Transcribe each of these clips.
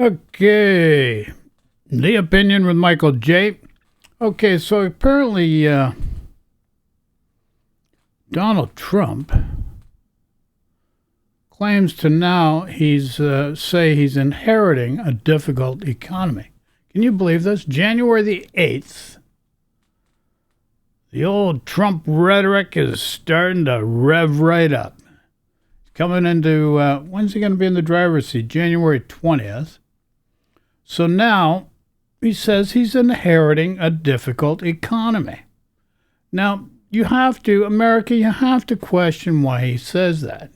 Okay, the opinion with Michael J. Okay, so apparently Donald Trump claims to now say he's inheriting a difficult economy. Can you believe this? January the 8th, the old Trump rhetoric is starting to rev right up. Coming into, when's he going to be in the driver's seat? January 20th. So now he says he's inheriting a difficult economy. Now, America, you have to question why he says that.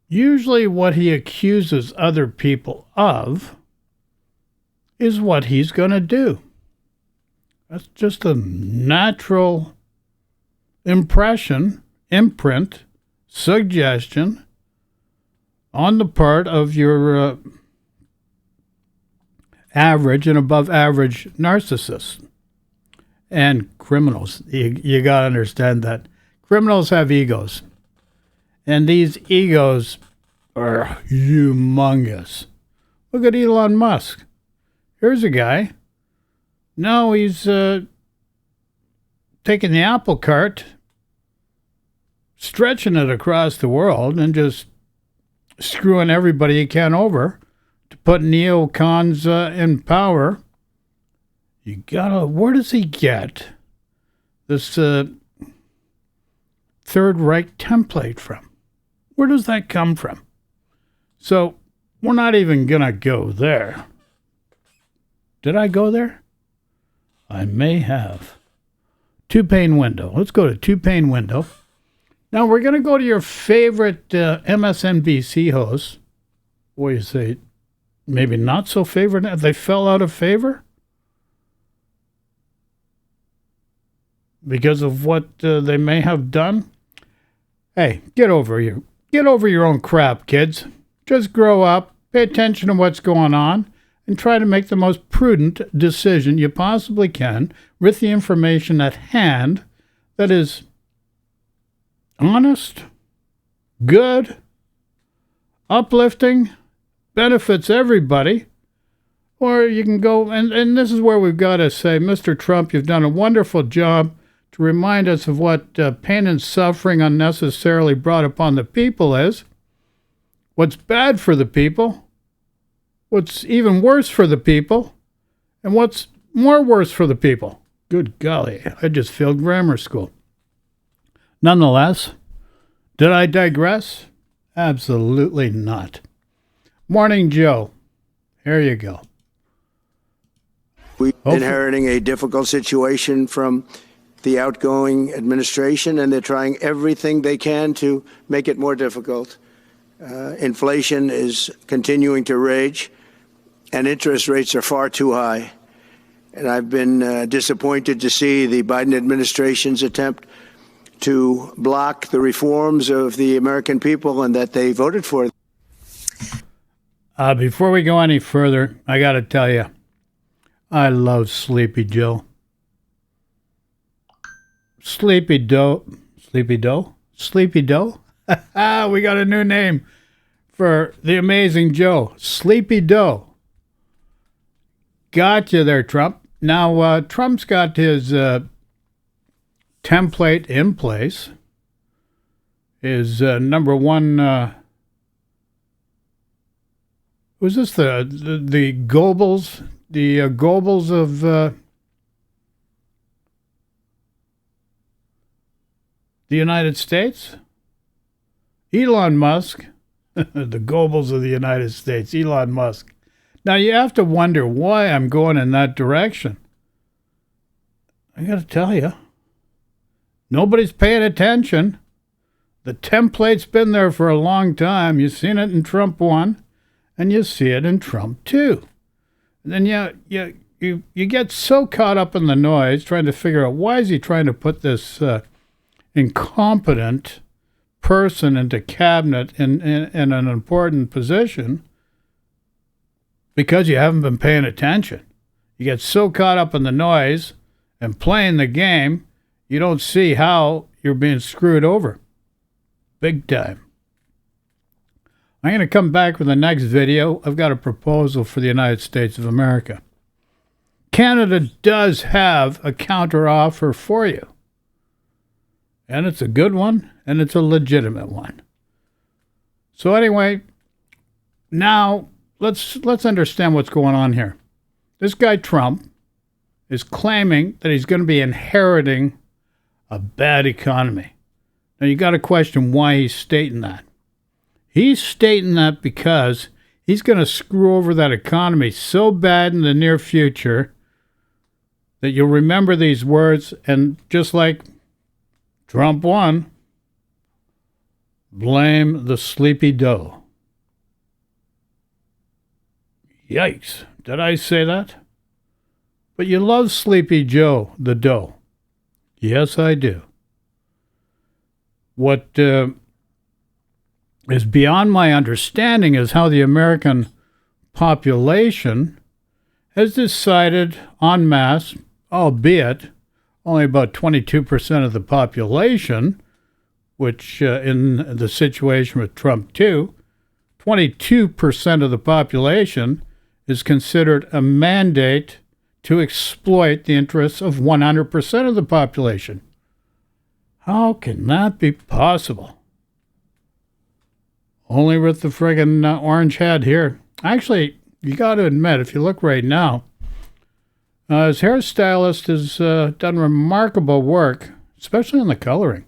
Usually what he accuses other people of is what he's going to do. That's just a natural imprint, suggestion on the part of your average and above average narcissists and criminals. You got to understand that. Criminals have egos. And these egos are humongous. Look at Elon Musk. Here's a guy. Now he's taking the apple cart, stretching it across the world, and just screwing everybody he can over to put neocons in power. Where does he get this Third Reich template from? Where does that come from? So we're not even going to go there. Did I go there? I may have. Two-pane window. Let's go to two-pane window. Now we're going to go to your favorite MSNBC hosts. What do you say? Maybe not so favorite. They fell out of favor because of what they may have done. Hey, get over your own crap, kids. Just grow up, pay attention to what's going on, and try to make the most prudent decision you possibly can with the information at hand that is honest, good, uplifting, benefits everybody. Or you can go, and this is where we've got to say, Mr. Trump, you've done a wonderful job to remind us of what pain and suffering unnecessarily brought upon the people is, what's bad for the people, what's even worse for the people, and what's more worse for the people. Good golly, I just failed grammar school. Nonetheless, did I digress? Absolutely not. Morning, Joe. Here you go. We're inheriting a difficult situation from the outgoing administration, and they're trying everything they can to make it more difficult. Inflation is continuing to rage, and interest rates are far too high. And I've been disappointed to see the Biden administration's attempt to block the reforms of the American people and that they voted for. Before we go any further, I got to tell you, I love Sleepy Joe. Sleepy Doe? Sleepy Doe? Sleepy Doe? We got a new name for the amazing Joe. Sleepy Doe. Gotcha there, Trump. Now, Trump's got his template in place. His number one... was this the Goebbels? The Goebbels of... the United States? Elon Musk. The Goebbels of the United States. Elon Musk. Now, you have to wonder why I'm going in that direction. I got to tell you, nobody's paying attention. The template's been there for a long time. You've seen it in Trump 1, and you see it in Trump 2. And then you get so caught up in the noise trying to figure out why is he trying to put this incompetent person into cabinet in an important position, because you haven't been paying attention. You get so caught up in the noise and playing the game, you don't see how you're being screwed over. Big time. I'm going to come back with the next video. I've got a proposal for the United States of America. Canada does have a counteroffer for you. And it's a good one, and it's a legitimate one. So anyway, now let's understand what's going on here. This guy Trump is claiming that he's going to be inheriting a bad economy. Now you got to question why he's stating that. He's stating that because he's going to screw over that economy so bad in the near future that you'll remember these words, and just like Trump won, blame the sleepy dough. Yikes, did I say that? But you love Sleepy Joe, the dough. Yes, I do. What is beyond my understanding is how the American population has decided en masse, albeit only about 22% of the population, which in the situation with Trump too, 22% of the population is considered a mandate to exploit the interests of 100% of the population. How can that be possible? Only with the friggin' orange head here. Actually, you got to admit, if you look right now, his hairstylist has done remarkable work, especially on the coloring.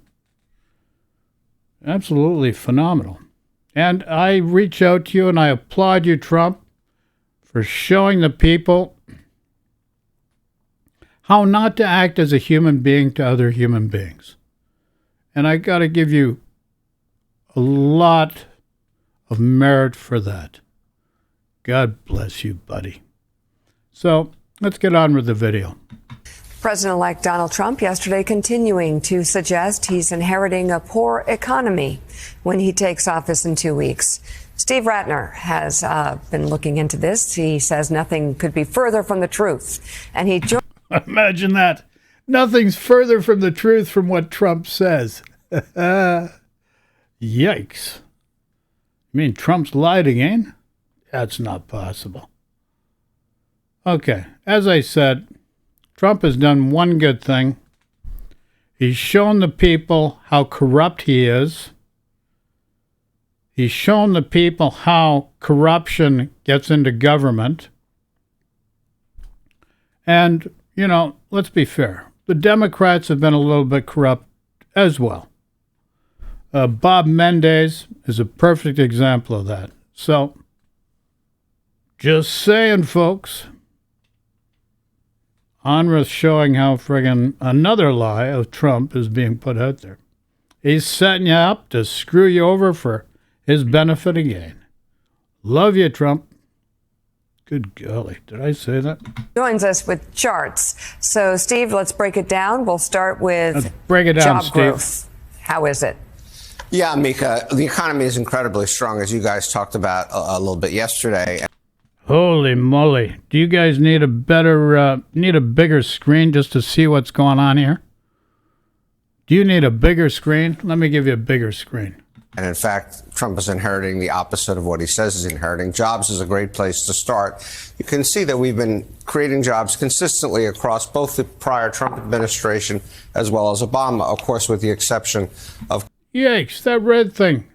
Absolutely phenomenal. And I reach out to you and I applaud you, Trump, for showing the people how not to act as a human being to other human beings. And I got to give you a lot of merit for that. God bless you, buddy. So let's get on with the video. President-elect Donald Trump yesterday continuing to suggest he's inheriting a poor economy when he takes office in 2 weeks. Steve Ratner has been looking into this. He says nothing could be further from the truth. And he Imagine that. Nothing's further from the truth from what Trump says. Yikes. You mean Trump's lied again? That's not possible. Okay, as I said, Trump has done one good thing. He's shown the people how corrupt he is. He's shown the people how corruption gets into government. And, you know, let's be fair. The Democrats have been a little bit corrupt as well. Bob Menendez is a perfect example of that. So, just saying, folks. On with showing how friggin' another lie of Trump is being put out there. He's setting you up to screw you over for his benefit again. Love you, Trump. Good golly, did I say that? Joins us with charts. So, Steve, let's break it down. We'll start with job Steve. Growth. How is it? Yeah, Mika, the economy is incredibly strong, as you guys talked about a little bit yesterday. Holy moly. Do you guys need a bigger screen just to see what's going on here? Do you need a bigger screen? Let me give you a bigger screen. And in fact, Trump is inheriting the opposite of what he says he's inheriting. Jobs is a great place to start. You can see that we've been creating jobs consistently across both the prior Trump administration as well as Obama, of course, with the exception of... Yikes, that red thing.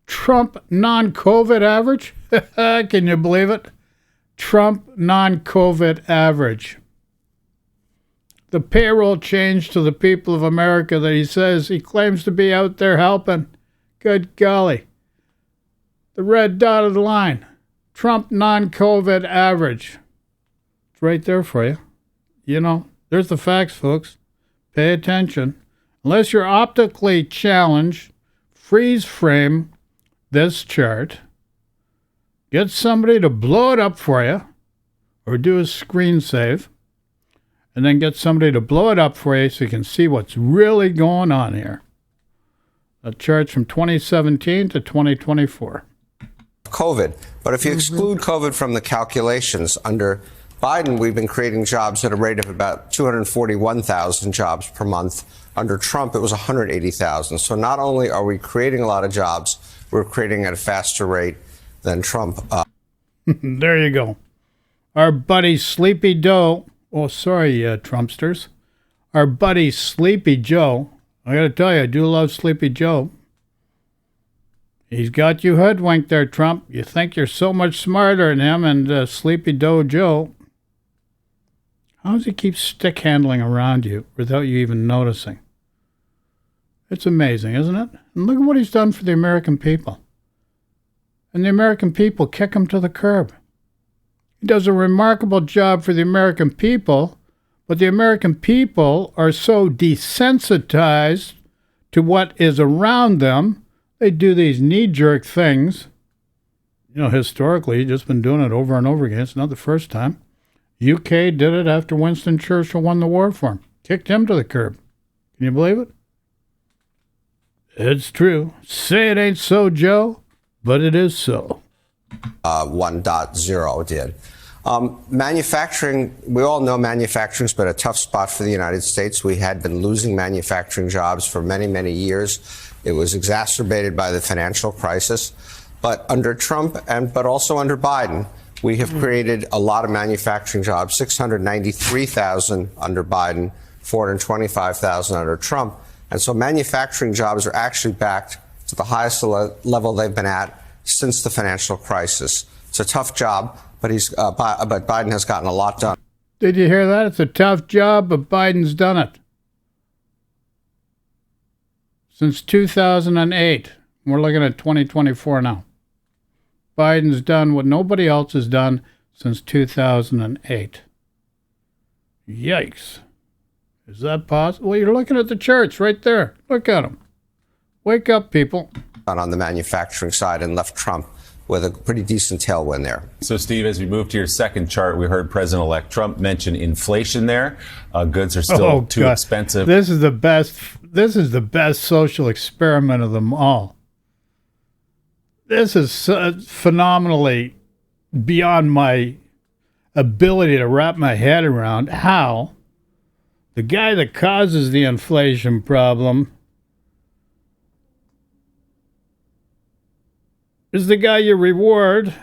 Trump non-COVID average? Can you believe it? Trump non-COVID average. The payroll change to the people of America that he says he claims to be out there helping. Good golly. The red dotted line. Trump non-COVID average. It's right there for you. You know, there's the facts, folks. Pay attention. Unless you're optically challenged, freeze frame this chart. Get somebody to blow it up for you, or do a screen save, and then get somebody to blow it up for you so you can see what's really going on here. The chart's from 2017 to 2024. COVID. But if you exclude COVID from the calculations, under Biden, we've been creating jobs at a rate of about 241,000 jobs per month. Under Trump, it was 180,000. So not only are we creating a lot of jobs, we're creating at a faster rate than Trump. There you go. Our buddy Sleepy Joe. Oh, sorry, Trumpsters. Our buddy Sleepy Joe. I got to tell you, I do love Sleepy Joe. He's got you hoodwinked there, Trump. You think you're so much smarter than him and Sleepy Joe. How does he keep stick handling around you without you even noticing? It's amazing, isn't it? And look at what he's done for the American people. And the American people kick him to the curb. He does a remarkable job for the American people, but the American people are so desensitized to what is around them, they do these knee-jerk things. You know, historically, he's just been doing it over and over again. It's not the first time. UK did it after Winston Churchill won the war for him. Kicked him to the curb. Can you believe it? It's true. Say it ain't so, Joe, but it is so. 1.0 did. Manufacturing, we all know manufacturing's been a tough spot for the United States. We had been losing manufacturing jobs for many, many years. It was exacerbated by the financial crisis. But under Trump, but also under Biden, we have created a lot of manufacturing jobs, 693,000 under Biden, 425,000 under Trump. And so manufacturing jobs are actually back to the highest level they've been at since the financial crisis. It's a tough job, but Biden has gotten a lot done. Did you hear that? It's a tough job, but Biden's done it. Since 2008, we're looking at 2024 now. Biden's done what nobody else has done since 2008. Yikes. Is that possible? Well, you're looking at the charts right there. Look at them. Wake up, people. On the manufacturing side and left Trump with a pretty decent tailwind there. So, Steve, as we move to your second chart, we heard President-elect Trump mention inflation there. Goods are still too expensive. This is the best. This is the best social experiment of them all. This is phenomenally beyond my ability to wrap my head around how the guy that causes the inflation problem is the guy you reward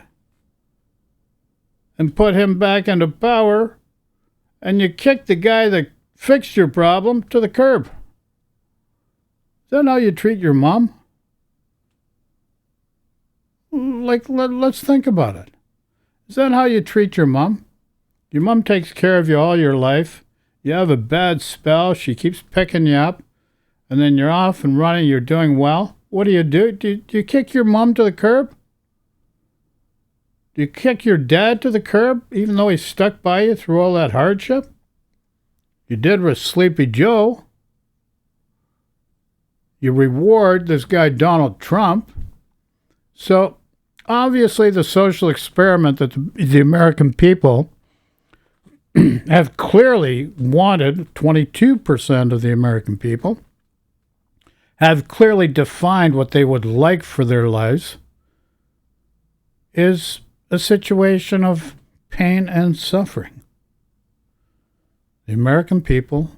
and put him back into power, and you kick the guy that fixed your problem to the curb. Is that how you treat your mom? Let's think about it. Is that how you treat your mom? Your mom takes care of you all your life. You have a bad spell. She keeps picking you up. And then you're off and running. You're doing well. What do? Do you kick your mom to the curb? Do you kick your dad to the curb, even though he stuck by you through all that hardship? You did with Sleepy Joe. You reward this guy Donald Trump. So, obviously, the social experiment that the American people have clearly wanted, 22% of the American people, have clearly defined what they would like for their lives, is a situation of pain and suffering. The American people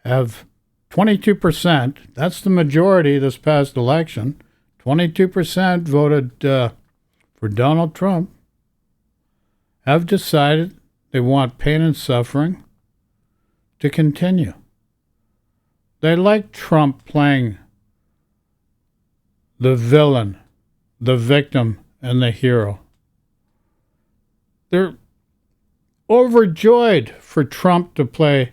have 22%, that's the majority this past election, 22% voted for Donald Trump, have decided they want pain and suffering to continue. They like Trump playing the villain, the victim, and the hero. They're overjoyed for Trump to play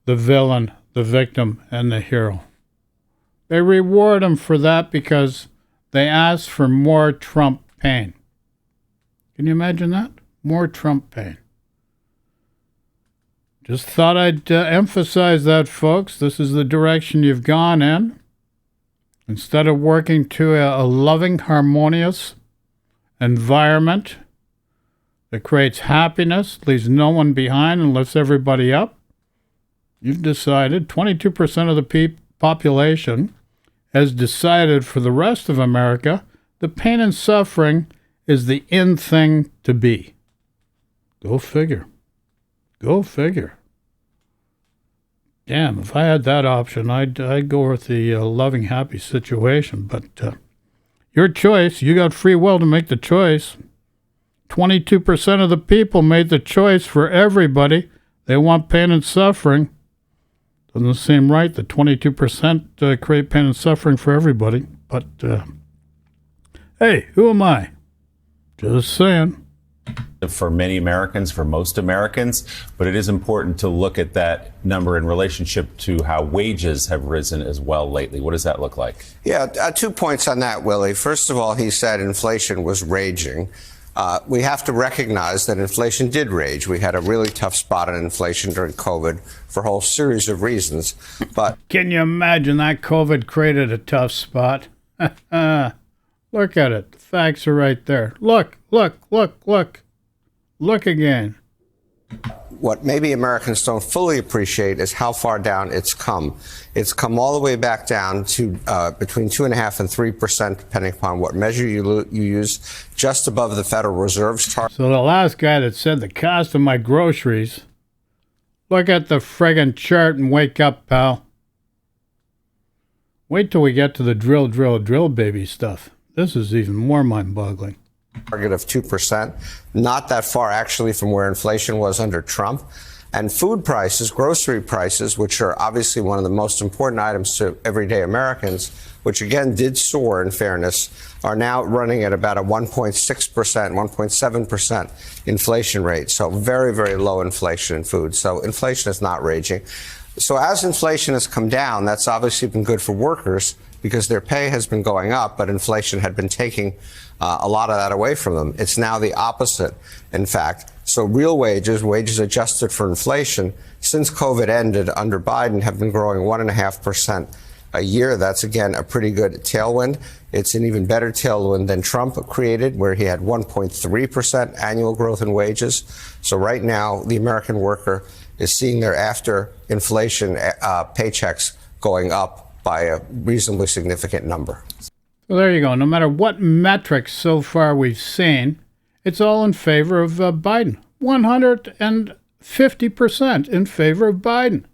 the villain, the victim, and the hero. They reward him for that because they ask for more Trump pain. Can you imagine that? More Trump pain. Just thought I'd emphasize that, folks. This is the direction you've gone in. Instead of working to a loving, harmonious environment that creates happiness, leaves no one behind, and lifts everybody up, you've decided 22% of the population has decided for the rest of America that pain and suffering is the in thing to be. Go figure. Go figure. Damn, if I had that option, I'd go with the loving, happy situation. But Your choice. You got free will to make the choice. 22% of the people made the choice for everybody. They want pain and suffering. Doesn't seem right that 22% create pain and suffering for everybody. But, hey, who am I? Just saying. For many Americans, for most Americans, but it is important to look at that number in relationship to how wages have risen as well lately. What does that look like? Yeah, 2 points on that, Willie. First of all, he said inflation was raging. We have to recognize that inflation did rage. We had a really tough spot on inflation during COVID for a whole series of reasons. But can you imagine that COVID created a tough spot? Look at it. The facts are right there. Look. Look again. What maybe Americans don't fully appreciate is how far down it's come. It's come all the way back down to between 2.5% and 3%, depending upon what measure you use, just above the Federal Reserve's target. So the last guy that said the cost of my groceries, look at the friggin' chart and wake up, pal. Wait till we get to the drill baby stuff. This is even more mind-boggling. Target of 2%, not that far actually from where inflation was under Trump. And food prices, grocery prices, which are obviously one of the most important items to everyday Americans, which again did soar in fairness, are now running at about a 1.6%, 1.7% inflation rate. So very, very low inflation in food. So inflation is not raging. So as inflation has come down, that's obviously been good for workers because their pay has been going up, but inflation had been taking a lot of that away from them. It's now the opposite, in fact. So real wages adjusted for inflation, since COVID ended under Biden, have been growing 1.5% a year. That's, again, a pretty good tailwind. It's an even better tailwind than Trump created, where he had 1.3% annual growth in wages. So right now, the American worker is seeing their after inflation paychecks going up by a reasonably significant number. Well, there you go. No matter what metrics so far we've seen, it's all in favor of Biden. 150% in favor of Biden.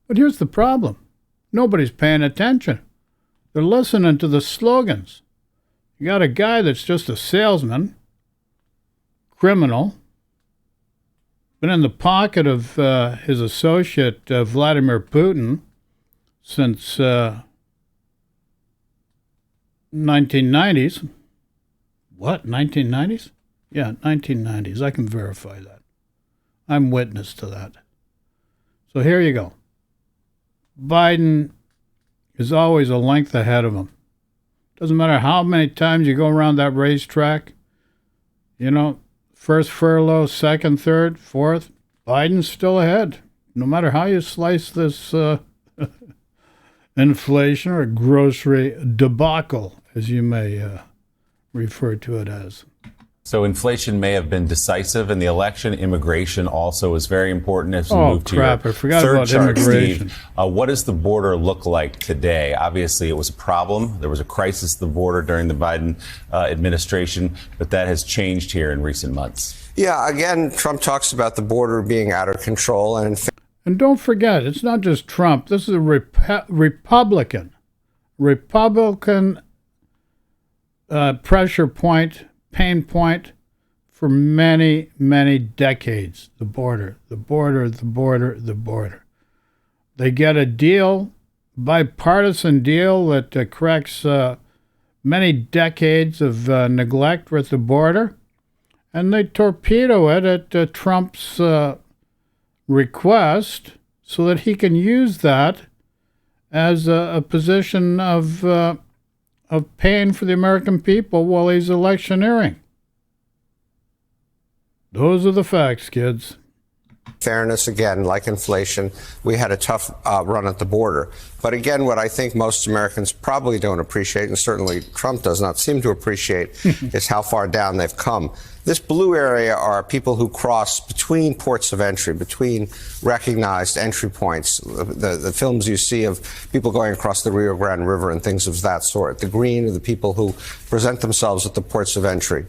But here's the problem. Nobody's paying attention. They're listening to the slogans. You got a guy that's just a salesman, criminal, been in the pocket of his associate, Vladimir Putin, since 1990s. What, 1990s? Yeah, 1990s. I can verify that. I'm witness to that. So here you go. Biden is always a length ahead of him. Doesn't matter how many times you go around that racetrack, first furlough, second, third, fourth, Biden's still ahead. No matter how you slice this inflation or grocery debacle, as you may refer to it as. So inflation may have been decisive in the election. Immigration also is very important as we move to your I forgot third about chart, immigration. Steve. What does the border look like today? Obviously, it was a problem. There was a crisis at the border during the Biden administration, but that has changed here in recent months. Yeah, again, Trump talks about the border being out of control. And don't forget, it's not just Trump. This is a Republican pressure point, pain point for many, many decades. The border. They get a deal, bipartisan deal that corrects many decades of neglect with the border, and they torpedo it at Trump's request so that he can use that as a position of paying for the American people while he's electioneering. Those are the facts, kids. Fairness, again, like inflation, we had a tough run at the border. But again, what I think most Americans probably don't appreciate, and certainly Trump does not seem to appreciate, is how far down they've come. This blue area are people who cross between ports of entry, between recognized entry points, the films you see of people going across the Rio Grande River and things of that sort. The green are the people who present themselves at the ports of entry.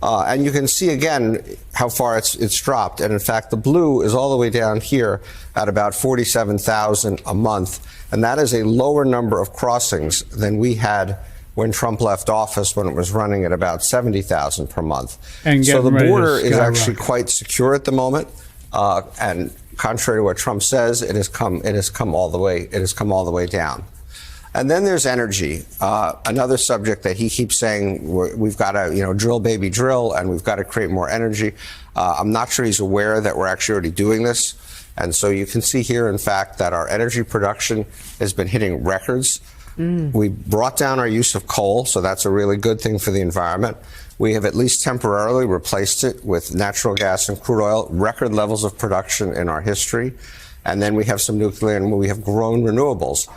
And you can see again how far it's dropped. And in fact, the blue is all the way down here at about 47,000 a month. And that is a lower number of crossings than we had when Trump left office, when it was running at about 70,000 per month. And so the border is skyrocket. actually quite secure at the moment. And contrary to what Trump says, it has come all the way down. And then there's energy, another subject that he keeps saying we've got to, drill, baby, drill, and we've got to create more energy. I'm not sure he's aware that we're actually already doing this. And so you can see here, in fact, that our energy production has been hitting records. We brought down our use of coal, so that's a really good thing for the environment. We have at least temporarily replaced it with natural gas and crude oil, record levels of production in our history. And then we have some nuclear, and we have grown renewables.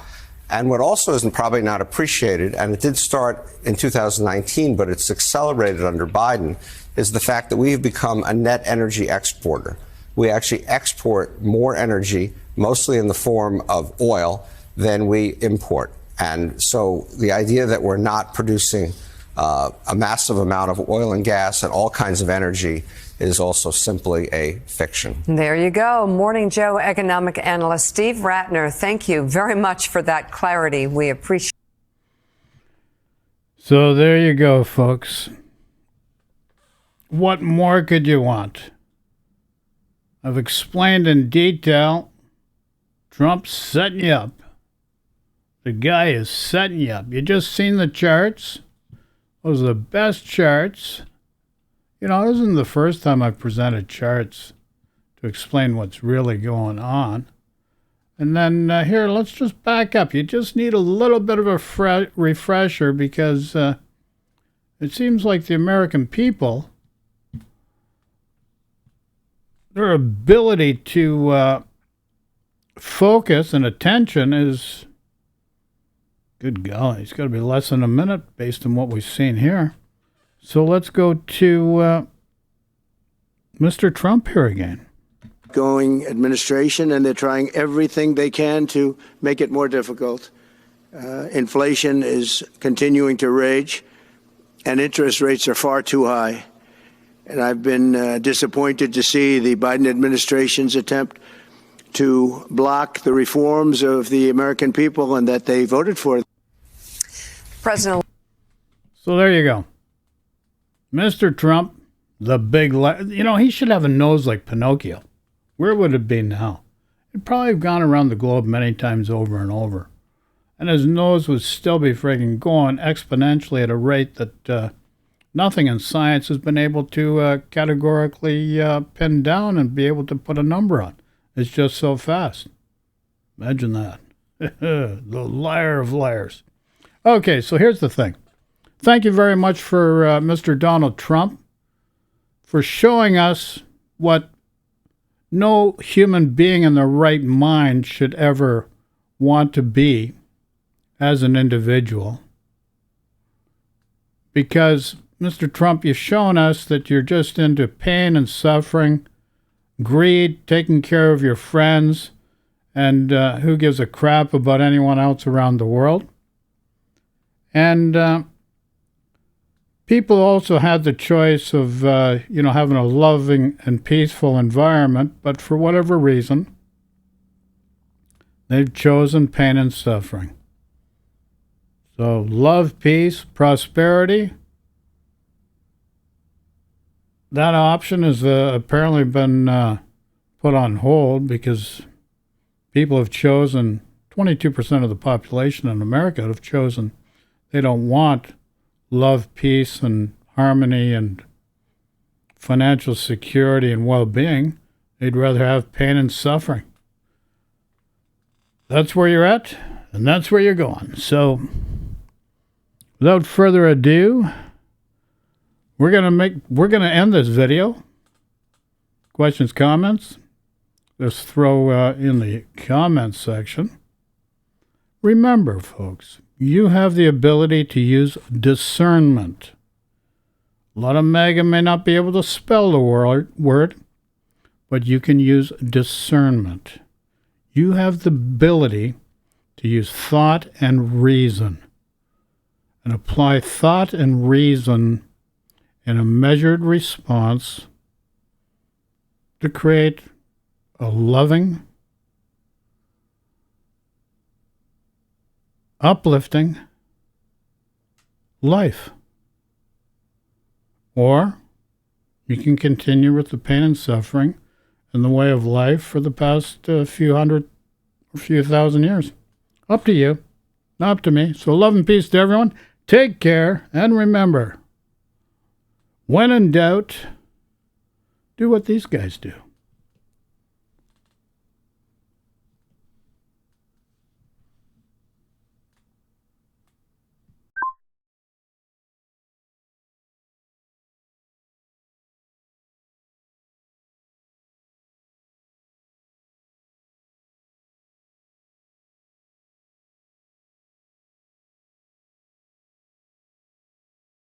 And what also isn't probably not appreciated, and it did start in 2019, but it's accelerated under Biden, is the fact that we have become a net energy exporter. We actually export more energy, mostly in the form of oil, than we import. And so the idea that we're not producing a massive amount of oil and gas and all kinds of energy is also simply a fiction. There you go. Morning Joe economic analyst Steve Ratner. Thank you very much for that clarity. We appreciate it. So there you go, folks. What more could you want? I've explained in detail. Trump's setting you up. The guy is setting you up. You just seen the charts. Those are the best charts. This isn't the first time I've presented charts to explain what's really going on. And then here, let's just back up. You just need a little bit of a refresher because it seems like the American people, their ability to focus and attention is, good golly, it's got to be less than a minute based on what we've seen here. So let's go to Mr. Trump here again. Going administration, and they're trying everything they can to make it more difficult. Inflation is continuing to rage, and interest rates are far too high. And I've been disappointed to see the Biden administration's attempt to block the reforms of the American people and that they voted for. President. So there you go. Mr. Trump, the big, he should have a nose like Pinocchio. Where would it be now? It'd probably have gone around the globe many times over and over. And his nose would still be friggin' going exponentially at a rate that nothing in science has been able to categorically pin down and be able to put a number on. It's just so fast. Imagine that. The liar of liars. Okay, so here's the thing. Thank you very much for Mr. Donald Trump for showing us what no human being in their right mind should ever want to be as an individual. Because, Mr. Trump, you've shown us that you're just into pain and suffering, greed, taking care of your friends, and who gives a crap about anyone else around the world. And people also had the choice of, having a loving and peaceful environment, but for whatever reason, they've chosen pain and suffering. So love, peace, prosperity, that option has apparently been put on hold because people have chosen, 22% of the population in America have chosen they don't want love, peace, and harmony and financial security and well-being. They'd rather have pain and suffering. That's where you're at, and that's where you're going. So, without further ado, we're gonna end this video. Questions, comments? Just throw in the comments section. Remember, folks, you have the ability to use discernment. A lot of MAGA may not be able to spell the word, but you can use discernment. You have the ability to use thought and reason, and apply thought and reason in a measured response to create a loving, uplifting life. Or you can continue with the pain and suffering in the way of life for the past few hundred or few thousand years. Up to you, not up to me. So love and peace to everyone. Take care, and remember, when in doubt, do what these guys do.